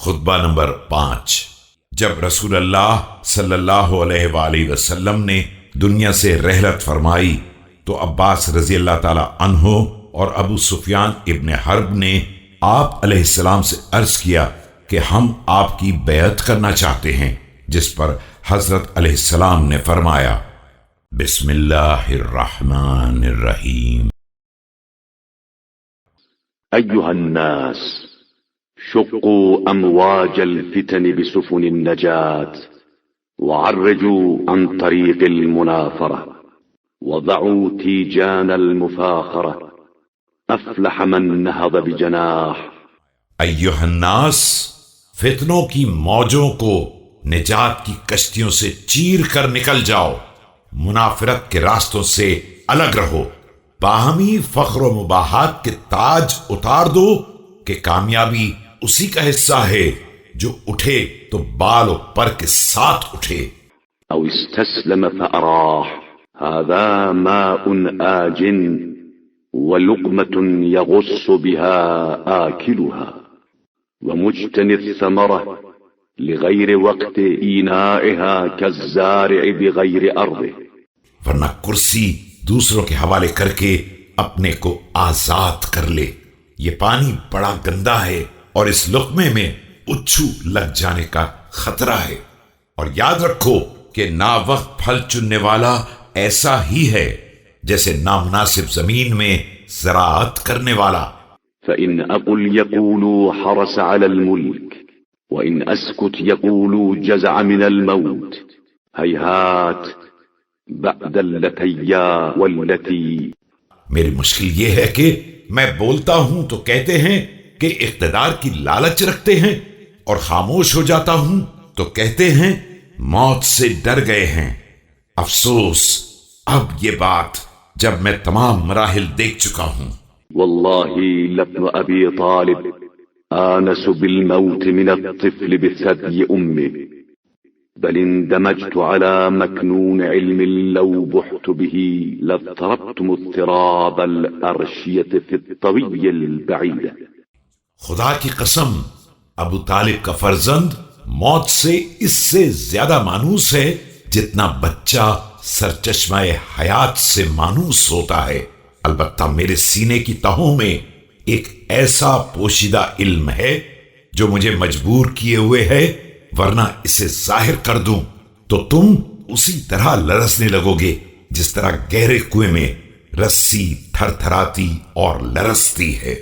خطبہ نمبر 5۔ جب رسول اللہ صلی اللہ علیہ وآلہ وسلم نے دنیا سے رحلت فرمائی تو عباس رضی اللہ تعالی عنہ اور ابو سفیان ابن حرب نے آپ علیہ السلام سے عرض کیا کہ ہم آپ کی بیعت کرنا چاہتے ہیں، جس پر حضرت علیہ السلام نے فرمایا بسم اللہ الرحمن الرحیم۔ أيها الناس شقوا أمواج الفتن بسفن النجاة وعرجوا عن طريق المنافرة وضعوا تيجان المفاخرة أفلح من نهض بجناح۔ ایھا الناس، فتنوں کی موجوں کو نجات کی کشتیوں سے چیر کر نکل جاؤ، منافرت کے راستوں سے الگ رہو، باہمی فخر و مباحات کے تاج اتار دو کہ کامیابی اسی کا حصہ ہے جو اٹھے تو بال و پر کے ساتھ اٹھے۔ أو استسلم فأراح، هذا ماء آج ولقمة يغص بها آكلها ومجتني الثمرة لغير وقت إينائها كالزارع بغير أرضه۔ ورنہ کرسی دوسروں کے حوالے کر کے اپنے کو آزاد کر لے، یہ پانی بڑا گندا ہے اور اس لقمے میں اچھو لگ جانے کا خطرہ ہے، اور یاد رکھو کہ نا وقت پھل چننے والا ایسا ہی ہے جیسے نامناسب زمین میں زراعت کرنے والا۔ فإن أقل يقولوا حرس على الملك وإن أسكت يقولوا جزع من الموت، هيهات بعد اللتيا والتي۔ میری مشکل یہ ہے کہ میں بولتا ہوں تو کہتے ہیں کہ اقتدار کی لالچ رکھتے ہیں، اور خاموش ہو جاتا ہوں تو کہتے ہیں موت سے ڈر گئے ہیں۔ افسوس اب یہ بات جب میں تمام مراحل دیکھ چکا ہوں۔ والله لابن أبي طالب آنس بالموت من الطفل بثدي أمه، بل اندمجت على مكنون علم لو بحت به لاضطربتم اضطراب الأرشية في الطوي البعيدة۔ خدا کی قسم، ابو طالب کا فرزند موت سے اس سے زیادہ مانوس ہے جتنا بچہ سرچشمہ حیات سے مانوس ہوتا ہے۔ البتہ میرے سینے کی تہوں میں ایک ایسا پوشیدہ علم ہے جو مجھے مجبور کیے ہوئے ہے، ورنہ اسے ظاہر کر دوں تو تم اسی طرح لرزنے لگو گے جس طرح گہرے کنویں میں رسی تھر تھراتی اور لرزتی ہے۔